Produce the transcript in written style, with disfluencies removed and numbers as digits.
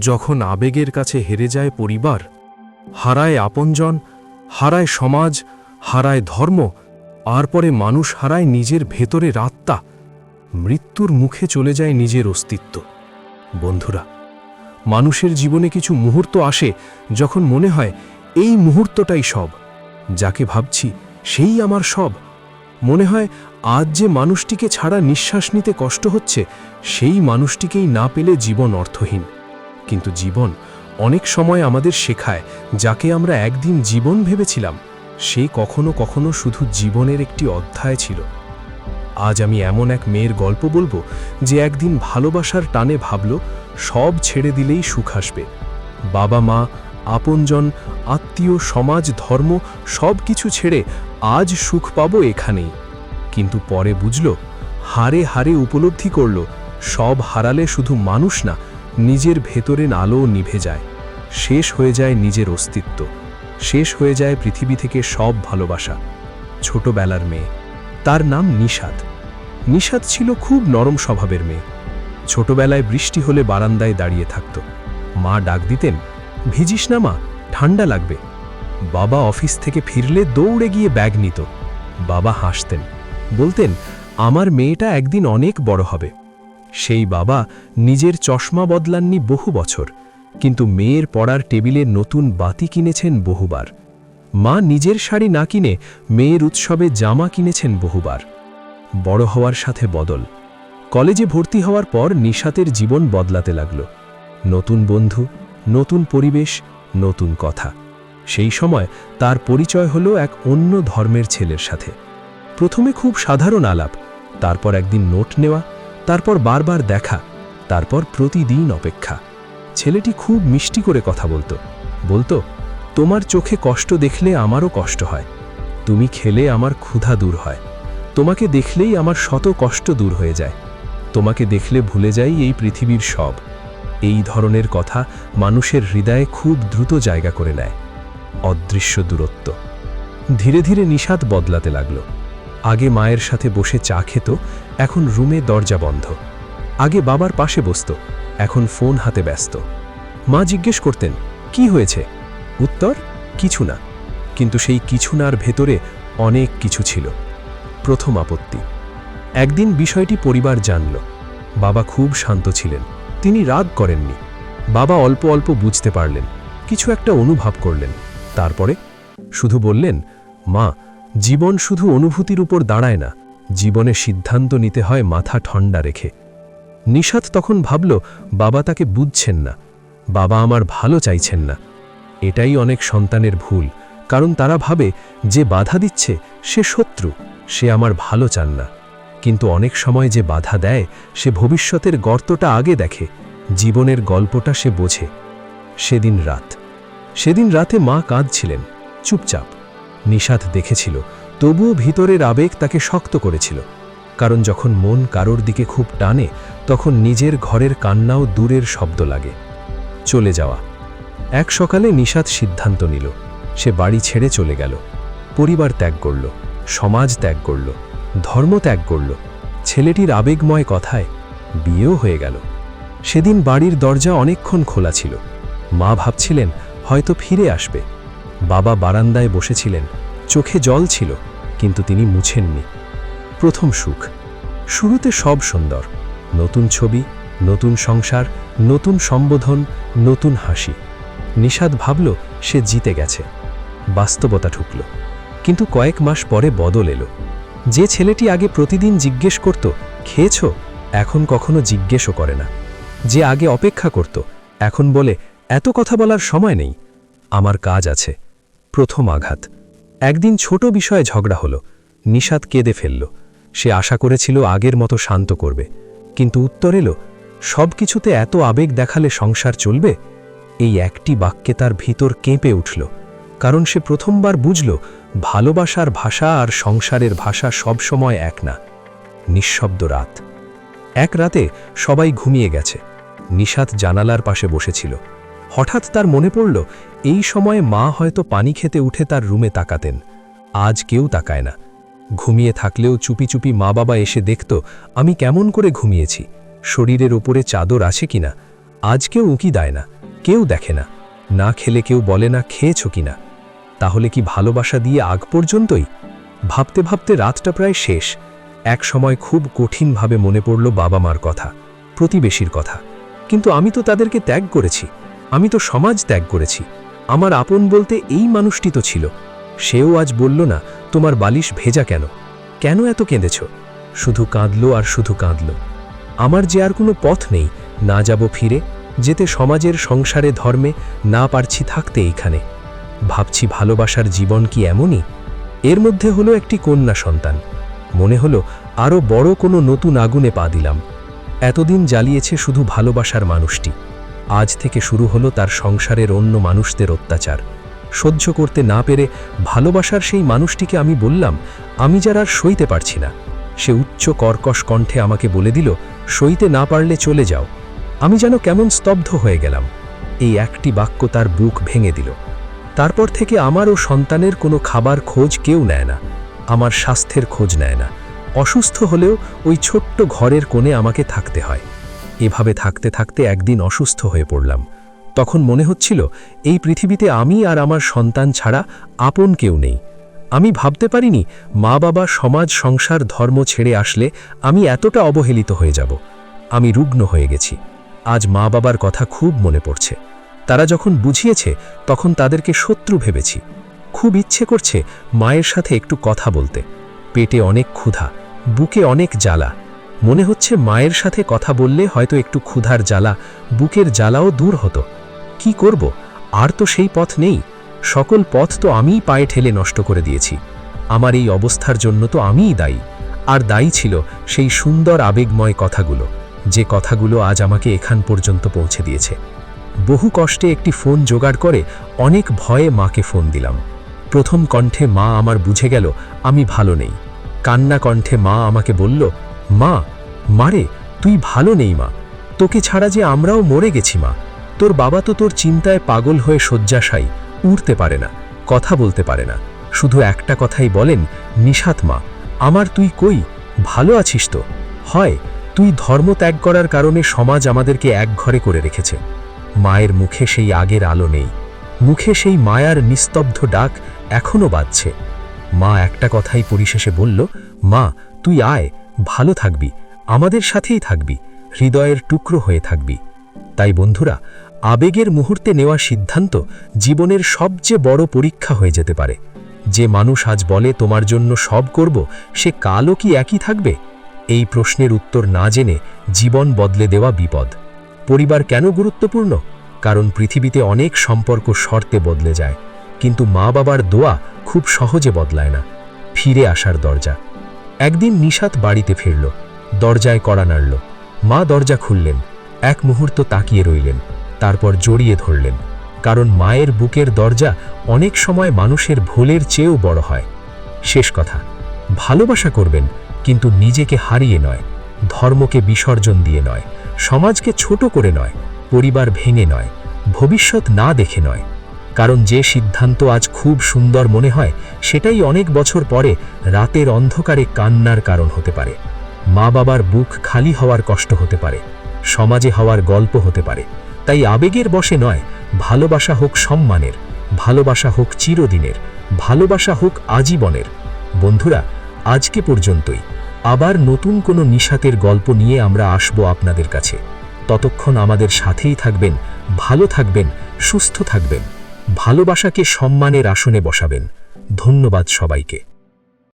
যখন আবেগের কাছে হেরে যায় পরিবার, হারায় আপনজন, হারায় সমাজ, হারায় ধর্ম, আর পরে মানুষ হারায় নিজের ভেতরের আত্মা, মৃত্যুর মুখে চলে যায় নিজের অস্তিত্ব। বন্ধুরা, মানুষের জীবনে কিছু মুহূর্ত আসে যখন মনে হয় এই মুহূর্তটাই সব, যাকে ভাবছি সেই আমার সব। মনে হয় আজ যে মানুষটিকে ছাড়া নিঃশ্বাস নিতে কষ্ট হচ্ছে, সেই মানুষটিকেই না পেলে জীবন অর্থহীন। কিন্তু জীবন অনেক সময় আমাদের শেখায়, যাকে আমরা একদিন জীবন ভেবেছিলাম, সে কখনো কখনো শুধু জীবনের একটি অধ্যায় ছিল। আজ আমি এমন এক মেয়ের গল্প বলবো, যে একদিন ভালোবাসার টানে ভাবল সব ছেড়ে দিলেই সুখ আসবে। বাবা মা, আপনজন, আত্মীয়, সমাজ, ধর্ম সব কিছু ছেড়ে আজ সুখ পাবো এখানেই। কিন্তু পরে বুঝল, হারে হারে উপলব্ধি করল, সব হারালে শুধু মানুষ না, নিজের ভেতরের আলোও নিভে যায়। শেষ হয়ে যায় নিজের অস্তিত্ব, শেষ হয়ে যায় পৃথিবী থেকে সব ভালোবাসা। ছোটবেলার মেয়ে, তার নাম নিশাত। নিশাত ছিল খুব নরম স্বভাবের মেয়ে। ছোটবেলায় বৃষ্টি হলে বারান্দায় দাঁড়িয়ে থাকত। মা ডাক দিতেন, ভিজিস না মা, ঠান্ডা লাগবে। বাবা অফিস থেকে ফিরলে দৌড়ে গিয়ে ব্যাগ নিত। বাবা হাসতেন, বলতেন, আমার মেয়েটা একদিন অনেক বড় হবে। সেই বাবা নিজের চশমা বদলাননি বহু বছর, কিন্তু মেয়ের পড়ার টেবিলে নতুন বাতি কিনেছেন বহুবার। মা নিজের শাড়ি না কিনে মেয়ের উৎসবে জামা কিনেছেন বহুবার। বড় হওয়ার সাথে বদল। কলেজে ভর্তি হওয়ার পর নিশাতের জীবন বদলাতে লাগল। নতুন বন্ধু, নতুন পরিবেশ, নতুন কথা। সেই সময় তার পরিচয় হলো এক অন্য ধর্মের ছেলের সাথে। প্রথমে খুব সাধারণ আলাপ, তারপর একদিন নোট নেওয়া, তারপর বারবার দেখা, তারপর প্রতিদিন অপেক্ষা। ছেলেটি খুব মিষ্টি করে কথা বলতো, তোমার চোখে কষ্ট দেখলে আমারও কষ্ট হয়, তুমি খেলে আমার ক্ষুধা দূর হয়, তোমাকে দেখলেই আমার শত কষ্ট দূর হয়ে যায়, তোমাকে দেখলে ভুলে যাই এই পৃথিবীর সব। এই ধরনের কথা মানুষের হৃদয়ে খুব দ্রুত জায়গা করে নেয়। অদৃশ্য দূরত্ব। ধীরে ধীরে নিশাত বদলাতে লাগল। আগে মায়ের সাথে বসে চা খেত, এখন রুমে দরজা বন্ধ। আগে বাবার পাশে বসত, এখন ফোন হাতে ব্যস্ত। মা জিজ্ঞেস করতেন, কি হয়েছে? উত্তর, কিছু না। কিন্তু সেই কিছু নার ভেতরে অনেক কিছু ছিল। প্রথম আপত্তি। একদিন বিষয়টি পরিবার জানল। বাবা খুব শান্ত ছিলেন, তিনি রাগ করেননি। বাবা অল্প অল্প বুঝতে পারলেন, কিছু একটা অনুভব করলেন। তারপরে শুধু বললেন, মা, জীবন শুধু অনুভূতির উপর দাঁড়ায় না, জীবনে সিদ্ধান্ত নিতে হয় মাথা ঠান্ডা রেখে। নিশাত তখন ভাবল, বাবা তাকে বুঝছেন না, বাবা আমার ভালো চাইছেন না। এটাই অনেক সন্তানের ভুল, কারণ তারা ভাবে যে বাধা দিচ্ছে সে শত্রু, সে আমার ভালো চান না। কিন্তু অনেক সময় যে বাধা দেয় সে ভবিষ্যতের গর্তটা আগে দেখে, জীবনের গল্পটা সে বোঝে। সেদিন রাতে মা কাঁদছিলেন, চুপচাপ। নিশাত দেখেছিল, তবুও ভিতরের আবেগ তাকে শক্ত করেছিল। কারণ যখন মন কারোর দিকে খুব টানে, তখন নিজের ঘরের কান্নাও দূরের শব্দ লাগে। চলে যাওয়া। এক সকালে নিশাত সিদ্ধান্ত নিল, সে বাড়ি ছেড়ে চলে গেল। পরিবার ত্যাগ করল, সমাজ ত্যাগ করল, ধর্ম ত্যাগ করল। ছেলেটির আবেগময় কথায় বিয়েও হয়ে গেল। সেদিন বাড়ির দরজা অনেকক্ষণ খোলা ছিল। মা ভাবছিলেন হয়তো ফিরে আসবে। বাবা বারান্দায় বসেছিলেন, চোখে জল ছিল, কিন্তু তিনি মুছেননি। প্রথম সুখ। শুরুতে সব সুন্দর, নতুন ছবি, নতুন সংসার, নতুন সম্বোধন, নতুন হাসি। নিশাত ভাবল সে জিতে গেছে। বাস্তবতা ঢুকল। কিন্তু কয়েক মাস পরে বদল এলো। যে ছেলেটি আগে প্রতিদিন জিজ্ঞেস করত, খেয়েছ, এখন কখনো জিজ্ঞেসও করে না। যে আগে অপেক্ষা করত, এখন বলে, এত কথা বলার সময় নেই, আমার কাজ আছে। প্রথম আঘাত। একদিন ছোট বিষয়ে ঝগড়া হলো। নিশাত কেঁদে ফেলল। সে আশা করেছিল আগের মতো শান্ত করবে, কিন্তু উত্তর এলো, সব কিছুতে এত আবেগ দেখালে সংসার চলবে? এই একটি বাক্যে তার ভিতর কেঁপে উঠল, কারণ সে প্রথমবার বুঝল ভালোবাসার ভাষা আর সংসারের ভাষা সব সময় এক না। নিঃশব্দ রাত। এক রাতে সবাই ঘুমিয়ে গেছে। নিশাত জানালার পাশে বসেছিল। হঠাৎ তার মনে পড়ল, এই সময়ে মা হয়তো পানি খেতে উঠে তার রুমে তাকাতেন। আজ কেউ তাকায় না। ঘুমিয়ে থাকলেও চুপি চুপি মা বাবা এসে দেখত আমি কেমন করে ঘুমিয়েছি, শরীরের ওপরে চাদর আছে কিনা, আজ কেউ উঁকি দেয় না, কেউ দেখে না, না খেলে কেউ বলে না খেয়েছ কিনা। তাহলে কি ভালোবাসা দিয়ে আগ পর্যন্তই? ভাবতে ভাবতে রাতটা প্রায় শেষ। এক সময় খুব কঠিনভাবে মনে পড়ল বাবা মার কথা, প্রতিবেশীর কথা। কিন্তু আমি তো তাদেরকে ত্যাগ করেছি, আমি তো সমাজ ত্যাগ করেছি। আমার আপন বলতে এই মানুষটি তো ছিল। সেও আজ বলল না, তোমার বালিশ ভেজা কেন? কেন এত কেঁদেছ? শুধু কাঁদলো আর শুধু কাঁদলো। আমার যে আর কোনো পথ নেই, না যাব ফিরে, যেতে সমাজের সংসারে ধর্মে, না পারছি থাকতে এইখানে। ভাবছি ভালোবাসার জীবন কি এমনই? এর মধ্যে হলো একটি কন্যা সন্তান। মনে হলো আরও বড় কোনো নতুন আগুনে পা দিলাম। এতদিন জ্বালিয়েছে শুধু ভালোবাসার মানুষটি, আজ থেকে শুরু হলো তার সংসারের অন্য মানুষদের অত্যাচার। সহ্য করতে না পেরে ভালোবাসার সেই মানুষটিকে আমি বললাম, আমি যার আর সইতে পারছি না। সে উচ্চ কর্কশ কণ্ঠে আমাকে বলে দিল, সইতে না পারলে চলে যাও। আমি যেন কেমন স্তব্ধ হয়ে গেলাম। এই একটি বাক্য তার বুক ভেঙে দিল। তারপর থেকে আমার ও সন্তানের কোনো খাবার খোঁজ কেউ নেয় না, আমার স্বাস্থ্যের খোঁজ নেয় না। অসুস্থ হলেও ওই ছোট্ট ঘরের কোণে আমাকে থাকতে হয়। এভাবে থাকতে থাকতে একদিন অসুস্থ হয়ে পড়লাম। তখন মনে হচ্ছিল এই পৃথিবীতে আমি আর আমার সন্তান ছাড়া আপন কেউ নেই। আমি ভাবতে পারিনি মা বাবা, সমাজ, সংসার, ধর্ম ছেড়ে আসলে আমি এতটা অবহেলিত হয়ে যাব। আমি রুগ্ন হয়ে গেছি। আজ মা বাবার কথা খুব মনে পড়ছে। তারা যখন বুঝিয়েছে তখন তাদেরকে শত্রু ভেবেছি। খুব ইচ্ছে করছে মায়ের সাথে একটু কথা বলতে। পেটে অনেক ক্ষুধা, বুকে অনেক জ্বালা। মনে হচ্ছে মায়ের সাথে কথা বললে হয়তো একটু ক্ষুধার জ্বালা, বুকের জ্বালাও দূর হতো। কি করব? আর তো সেই পথ নেই। সকল পথ তো আমিই পায়ে ঠেলে নষ্ট করে দিয়েছি। আমার এই অবস্থার জন্য তো আমিই দায়ী। আর দায়ী ছিল সেই সুন্দর আবেগময় কথাগুলো, যে কথাগুলো আজ আমাকে এখান পর্যন্ত পৌঁছে দিয়েছে। বহু কষ্টে একটি ফোন জোগাড় করে অনেক ভয়ে মাকে ফোন দিলাম। প্রথম কণ্ঠে মা আমার বুঝে গেল আমি ভালো নেই। কান্না কণ্ঠে মা আমাকে বলল, মা, মারে, তুই ভালো নেই মা। তোকে ছাড়া যে আমরাও মরে গেছি মা। তোর বাবা তো তোর চিন্তায় পাগল হয়ে শয্যাশায়ী, উঠতে পারে না, কথা বলতে পারে না। শুধু একটা কথাই বলেন, নিশাত মা, আমার তুই কই? ভালো আছিস তো? হয় তুই ধর্ম ত্যাগ করার কারণে সমাজ আমাদেরকে এক ঘরে করে রেখেছে। মায়ের মুখে সেই আগের আলো নেই, মুখে সেই মায়ার নিস্তব্ধ ডাক এখনো বাজছে। মা একটা কথাই পরিশেষে বলল, মা, তুই আয়, ভালো থাকবি, আমাদের সাথেই থাকবি, হৃদয়ের টুকরো হয়ে থাকবি। তাই বন্ধুরা, আবেগের মুহূর্তে নেওয়া সিদ্ধান্ত জীবনের সবচেয়ে বড় পরীক্ষা হয়ে যেতে পারে। যে মানুষ আজ বলে তোমার জন্য সব করব, সে কালও কি একই থাকবে? এই প্রশ্নের উত্তর না জেনে জীবন বদলে দেওয়া বিপদ। পরিবার কেন গুরুত্বপূর্ণ? কারণ পৃথিবীতে অনেক সম্পর্ক শর্তে বদলে যায়, কিন্তু মা বাবার দোয়া খুব সহজে বদলায় না। ফিরে আসার দরজা। একদিন নিশাত বাড়িতে ফিরল, দরজায় কড়া নাড়ল। মা দরজা খুললেন, এক মুহূর্ত তাকিয়ে রইলেন, তারপর জড়িয়ে ধরলেন। কারণ মায়ের বুকের দরজা অনেক সময় মানুষের ভুলের চেয়েও বড় হয়। শেষ কথা, ভালোবাসা করবেন, কিন্তু নিজেকে হারিয়ে নয়, ধর্মকে বিসর্জন দিয়ে নয়, সমাজকে ছোট করে নয়, পরিবার ভেঙে নয়, ভবিষ্যৎ না দেখে নয়। কারণ যে সিদ্ধান্ত আজ খুব সুন্দর মনে হয়, সেটাই অনেক বছর পরে রাতের অন্ধকারে কান্নার কারণ হতে পারে। মা বাবার বুক খালি হওয়ার কষ্ট হতে পারে, সমাজে হওয়ার গল্প হতে পারে। তাই আবেগের বশে নয়, ভালোবাসা হোক সম্মানের, ভালোবাসা হোক চিরদিনের, ভালোবাসা হোক আজীবনের। বন্ধুরা, আজকে পর্যন্তই। আবার নতুন কোনো নিশাতের গল্প নিয়ে আমরা আসব আপনাদের কাছে। ততক্ষণ আমাদের সাথেই থাকবেন, ভালো থাকবেন, সুস্থ থাকবেন, ভালোবাসাকে সম্মানের আসনে বসাবেন। ধন্যবাদ সবাইকে।